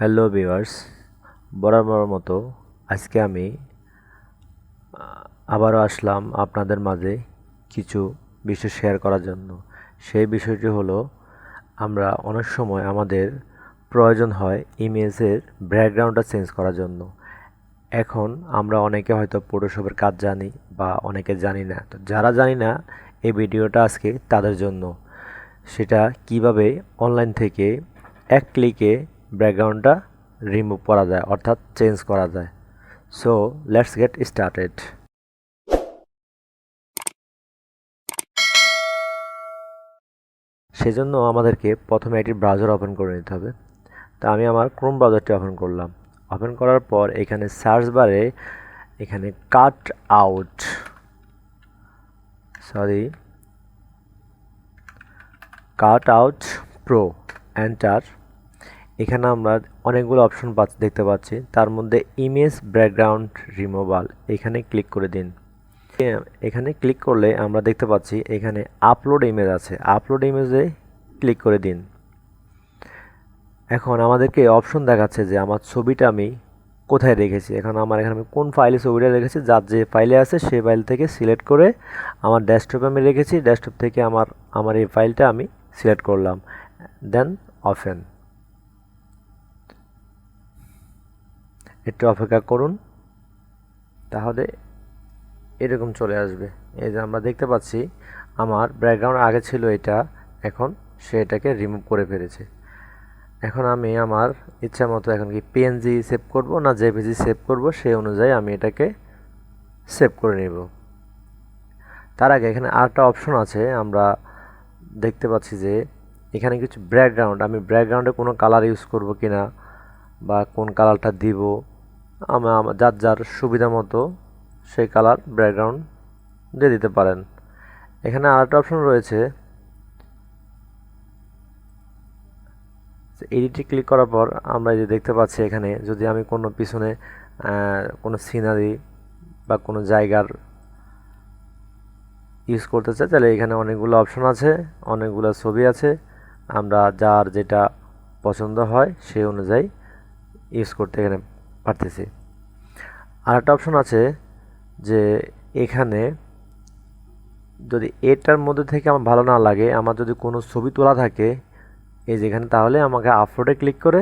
Hello viewers, বরাবর মতো আজকে আমি আবারও আসলাম আপনাদের মাঝে কিছু বিষয় শেয়ার করার জন্য। সেই বিষয়টি হলো, আমরা অনেক সময় আমাদের প্রয়োজন হয় ইমেজের ব্যাকগ্রাউন্ডটা চেঞ্জ করার জন্য। এখন আমরা অনেকে হয়তো ফটোশপের কাজ জানি বা অনেকে জানি না। তো যারা জানি না, এই ভিডিওটা আজকে তাদের জন্য। সেটা কিভাবে অনলাইন থেকে এক ক্লিকে ব্যাকগ্রাউন্ডটা রিমুভ করা যায়, অর্থাৎ চেঞ্জ করা যায়। So let's get started. সেজন্য আমাদেরকে প্রথমে একটি ব্রাউজার ওপেন করে নিতে হবে। তা আমি আমার ক্রোম ব্রাউজারটি ওপেন করলাম। ওপেন করার পর এখানে সার্চ বারে এখানে কাট আউট প্রো এন্টার। এখানে আমরা অনেকগুলো অপশন দেখতে পাচ্ছি, তার মধ্যে ইমেজ ব্যাকগ্রাউন্ড রিমুভাল, এখানে ক্লিক করে দিন। এখানে ক্লিক করলে আমরা দেখতে পাচ্ছি এখানে আপলোড ইমেজ আছে, আপলোড ইমেজে ক্লিক করে দিন। এখন আমাদেরকে অপশন দেখাচ্ছে যে আমার ছবিটা আমি কোথায় রেখেছি। এখন এখানে আমি কোন ফাইলে ছবিটা রেখেছি, যার যে ফাইলে আছে সেই ফাইল থেকে সিলেক্ট করে আমার ডেস্কটপে আমি রেখেছি। ডেস্কটপ থেকে আমার এই ফাইলটা আমি সিলেক্ট করলাম, দেন ওপেন। একটু অপেক্ষা করুন, তাহলে এরকম চলে আসবে। এই যে আমরা দেখতে পাচ্ছি আমার ব্যাকগ্রাউন্ড আগে ছিল এটা, এখন সে এটাকে রিমুভ করে ফেলেছে। এখন আমি আমার ইচ্ছা মতো এখন কি পিএনজি সেভ করব না জেপিজি সেভ করব, সেই অনুযায়ী আমি এটাকে সেভ করে নেব। তার আগে এখানে আরেকটা অপশন আছে, আমরা দেখতে পাচ্ছি যে এখানে কিছু ব্যাকগ্রাউন্ড, আমি ব্যাকগ্রাউন্ডে কোনো কালার ইউজ করব কিনা বা কোন কালারটা দিব, যার যার সুবিধা মতো সেই কালার ব্যাকগ্রাউন্ড দিয়ে দিতে পারেন। এখানে আরেকটা অপশন রয়েছে, এডিটে ক্লিক করার পর আমরা যে দেখতে পাচ্ছি এখানে যদি আমি কোনো পিছনে কোনো সিনারি বা কোনো জায়গার ইউজ করতে চাই, তাহলে এখানে অনেকগুলো অপশন আছে, অনেকগুলো ছবি আছে, আমরা যার যেটা পছন্দ হয় সেই অনুযায়ী ইউজ করতে এখানে পারতেছি। আরেকটা অপশন আছে যে এখানে যদি এটার মধ্যে থেকে আমার ভালো না লাগে, আমার যদি কোনো ছবি তোলা থাকে এই যেখানে, তাহলে আমাকে আপলোডে ক্লিক করে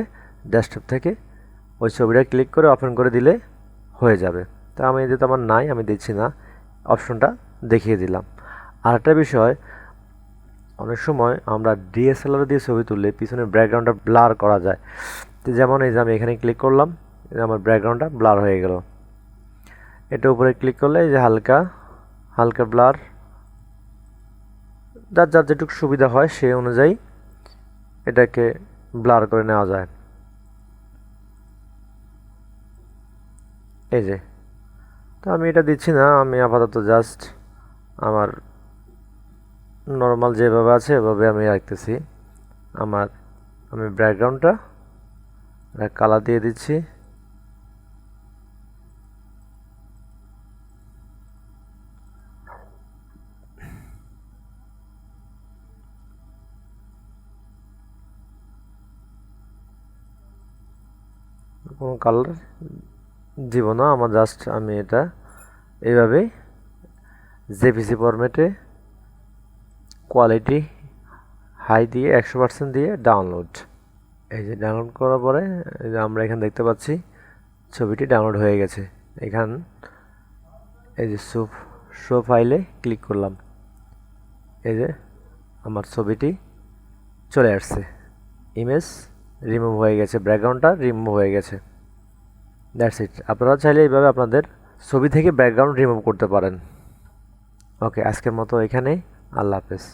ডেস্কটপ থেকে ওই ছবিটা ক্লিক করে ওপেন করে দিলে হয়ে যাবে। তা আমি যেহেতু আমার নাই, আমি দিচ্ছি না, অপশনটা দেখিয়ে দিলাম। আর একটা বিষয়, অনেক সময় আমরা ডিএসএলআর দিয়ে ছবি তুললে পিছনের ব্যাকগ্রাউন্ডটা ব্লার করা যায়। তো যেমন এই যে আমি এখানে ক্লিক করলাম, আমার ব্যাকগ্রাউন্ডটা ব্লার হয়ে গেল। এটা উপরে ক্লিক করলে এই যে হালকা হালকা ব্লার, যার যার যেটুকু সুবিধা হয় সেই অনুযায়ী এটাকে ব্লার করে নেওয়া যায়। এই যে, তো আমি এটা দিচ্ছি না, আমি আপাতত জাস্ট আমার নর্মাল যেভাবে আছে এভাবে আমি রাখতেছি। আমি ব্যাকগ্রাউন্ডটা কালার দিয়ে দিচ্ছি। কোনো কালার দিব না, আমি এটা এইভাবে জেপিজি ফরম্যাটে কোয়ালিটি হাই দিয়ে 100% দিয়ে ডাউনলোড। এই যে ডাউনলোড করার পরে এই যে আমরা এখানে দেখতে পাচ্ছি ছবিটি ডাউনলোড হয়ে গেছে। এই যে শো ফাইলে ক্লিক করলাম, এই যে আমার ছবিটি চলে আসছে, ইমেজ রিমুভ হয়ে গেছে, ব্যাকগ্রাউন্ডটা রিমুভ হয়ে গেছে। That's it. আপনারা চাইলে এইভাবে আপনাদের ছবি থেকে ব্যাকগ্রাউন্ড রিমুভ করতে পারেন। ওকে, আজকের মতো এখানেই। আল্লাহ হাফেজ।